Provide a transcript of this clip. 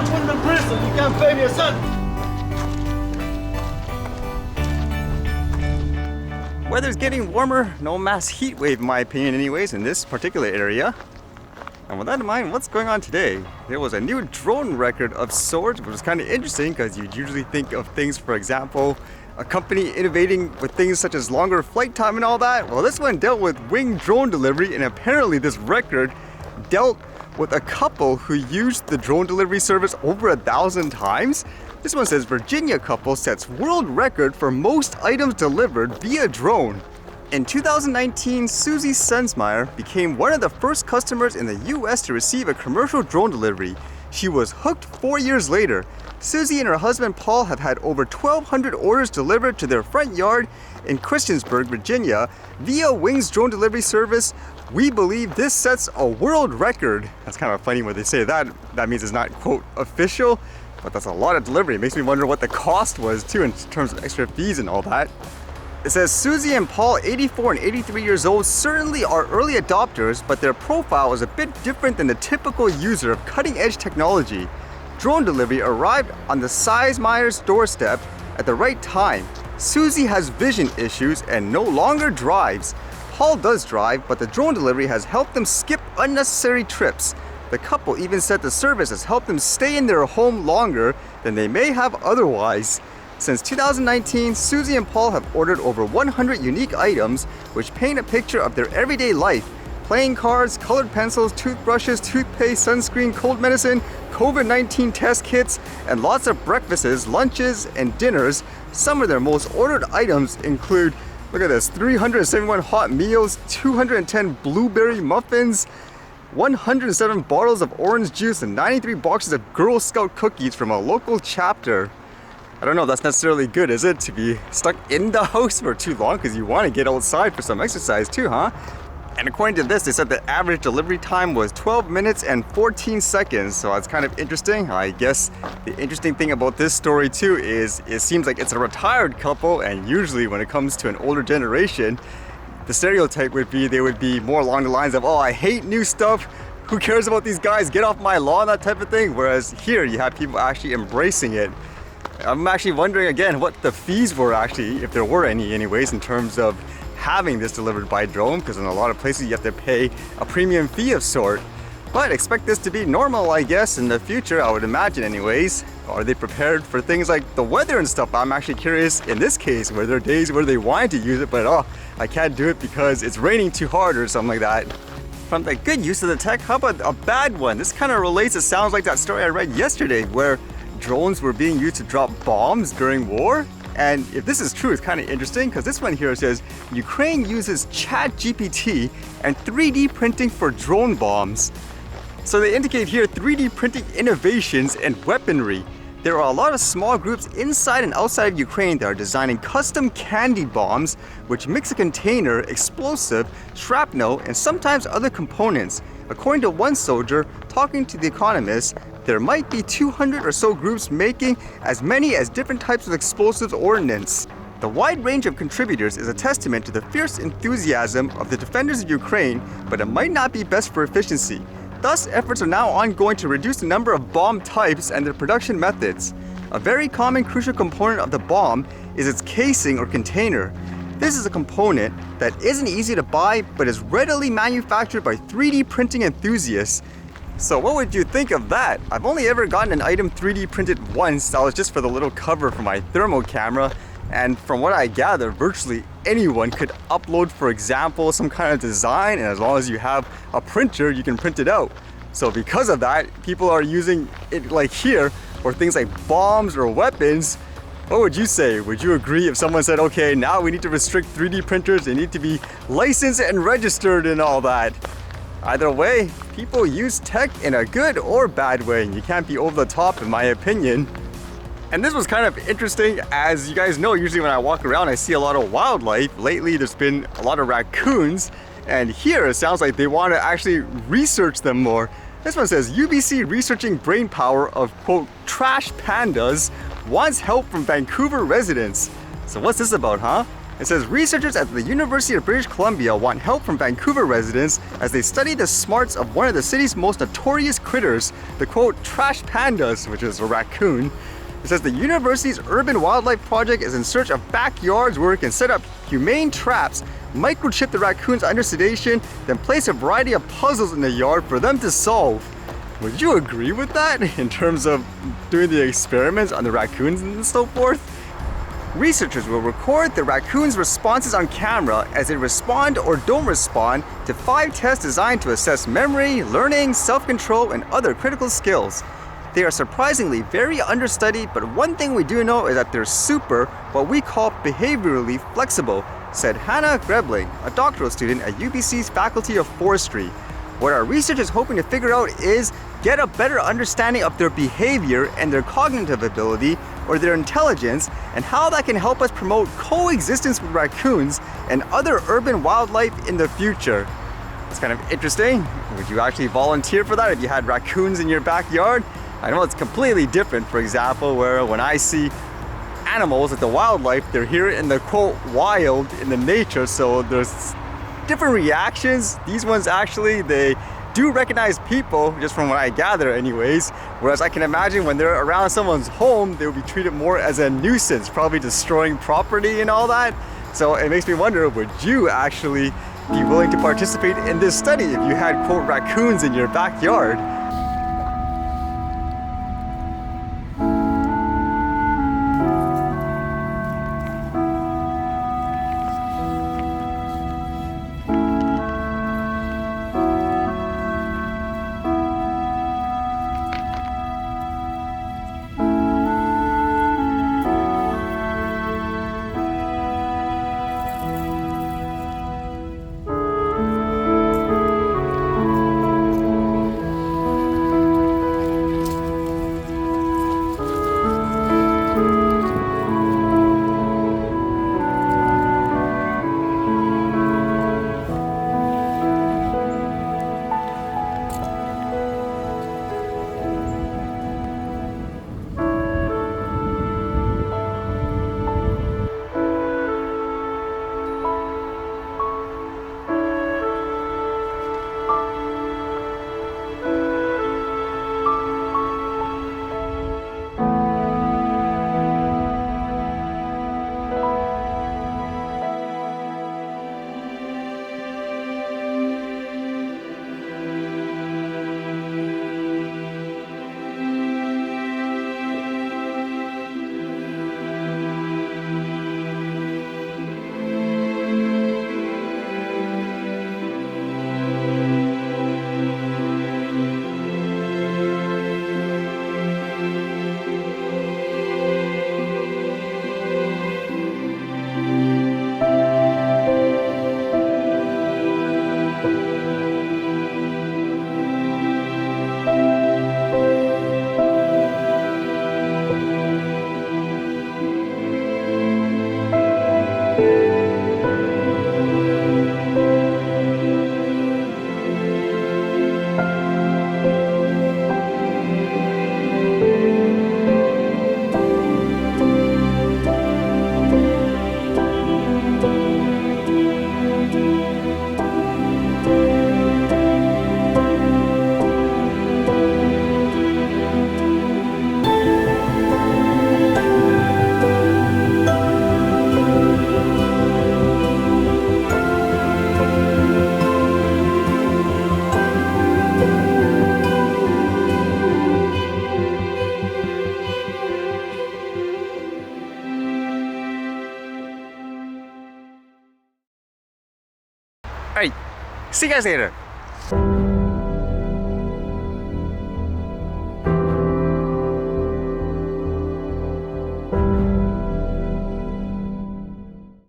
gonna put him in prison. You can't pay me a cent. Weather's getting warmer, no mass heat wave in my opinion anyways in this particular area. And with that in mind, what's going on today? There was a new drone record of sorts, which was kind of interesting because you'd usually think of things, for example, a company innovating with things such as longer flight time and all that. Well, this one dealt with winged drone delivery, and apparently this record dealt with a couple who used the drone delivery service over 1,000 times. This one says Virginia couple sets world record for most items delivered via drone. In 2019, Susie Sensmeyer became one of the first customers in the US to receive a commercial drone delivery. She was hooked 4 years later. Susie and her husband Paul have had over 1,200 orders delivered to their front yard in Christiansburg, Virginia, via Wings drone delivery service. We believe this sets a world record. That's kind of funny when they say that. That means it's not, quote, official. But that's a lot of delivery. It makes me wonder what the cost was too in terms of extra fees and all that. It says Susie and Paul, 84 and 83 years old, certainly are early adopters, but their profile is a bit different than the typical user of cutting-edge technology. Drone delivery arrived on the Sizemeyer's doorstep at the right time. Susie has vision issues and no longer drives. Paul does drive, but the drone delivery has helped them skip unnecessary trips. The couple even said the service has helped them stay in their home longer than they may have otherwise. Since 2019, Susie and Paul have ordered over 100 unique items which paint a picture of their everyday life. Playing cards, colored pencils, toothbrushes, toothpaste, sunscreen, cold medicine, COVID-19 test kits, and lots of breakfasts, lunches, and dinners. Some of their most ordered items include, look at this, 371 hot meals, 210 blueberry muffins, 107 bottles of orange juice, and 93 boxes of Girl Scout cookies from a local chapter. I don't know if that's necessarily good, is it? To be stuck in the house for too long because you want to get outside for some exercise too, huh? And according to this, they said the average delivery time was 12 minutes and 14 seconds. So that's kind of interesting. I guess the interesting thing about this story too is it seems like it's a retired couple, and usually when it comes to an older generation, the stereotype would be they would be more along the lines of, oh, I hate new stuff. Who cares about these guys? Get off my lawn, that type of thing. Whereas here you have people actually embracing it. I'm actually wondering again what the fees were actually, if there were any anyways, in terms of having this delivered by drone, because in a lot of places you have to pay a premium fee of sort. But expect this to be normal, I guess, in the future, I would imagine anyways. Are they prepared for things like the weather and stuff? I'm actually curious in this case, where there are days where they wanted to use it, but oh, I can't do it because it's raining too hard or something like that. From the good use of the tech, how about a bad one? This kind of relates, it sounds like that story I read yesterday where drones were being used to drop bombs during war. And if this is true, it's kind of interesting because this one here says Ukraine uses ChatGPT and 3D printing for drone bombs. So they indicate here 3D printing innovations and weaponry. There are a lot of small groups inside and outside of Ukraine that are designing custom candy bombs which mix a container, explosive, shrapnel, and sometimes other components. According to one soldier talking to The Economist, there might be 200 or so groups making as many as different types of explosives ordnance. The wide range of contributors is a testament to the fierce enthusiasm of the defenders of Ukraine, but it might not be best for efficiency. Thus, efforts are now ongoing to reduce the number of bomb types and their production methods. A very common crucial component of the bomb is its casing or container. This is a component that isn't easy to buy, but is readily manufactured by 3D printing enthusiasts. So what would you think of that? I've only ever gotten an item 3D printed once. That was just for the little cover for my thermal camera. And from what I gather, virtually anyone could upload, for example, some kind of design, and as long as you have a printer, you can print it out. So because of that, people are using it like here, or things like bombs or weapons. What would you say? Would you agree if someone said, okay, now we need to restrict 3D printers, they need to be licensed and registered and all that? Either way, people use tech in a good or bad way, and you can't be over the top in my opinion. And this was kind of interesting. As you guys know, usually when I walk around, I see a lot of wildlife. Lately, there's been a lot of raccoons, and here it sounds like they want to actually research them more. This one says, UBC researching brain power of, quote, trash pandas wants help from Vancouver residents. So what's this about, huh? It says researchers at the University of British Columbia want help from Vancouver residents as they study the smarts of one of the city's most notorious critters, the quote, trash pandas, which is a raccoon. It says the university's urban wildlife project is in search of backyards where it can set up humane traps, microchip the raccoons under sedation, then place a variety of puzzles in the yard for them to solve. Would you agree with that in terms of doing the experiments on the raccoons and so forth? Researchers will record the raccoons' responses on camera as they respond or don't respond to 5 tests designed to assess memory, learning, self-control, and other critical skills. They are surprisingly very understudied, but one thing we do know is that they're super, what we call behaviorally flexible, said Hannah Grebling, a doctoral student at UBC's Faculty of Forestry. What our research is hoping to figure out is get a better understanding of their behavior and their cognitive ability or their intelligence, and how that can help us promote coexistence with raccoons and other urban wildlife in the future. It's kind of interesting. Would you actually volunteer for that if you had raccoons in your backyard? I know it's completely different, for example, where when I see animals like the wildlife, they're here in the quote wild, in the nature, so there's different reactions. These ones actually, they do recognize people, just from what I gather anyways, whereas I can imagine when they're around someone's home, they would be treated more as a nuisance, probably destroying property and all that. So it makes me wonder, would you actually be willing to participate in this study if you had quote raccoons in your backyard? Alright, see you guys later.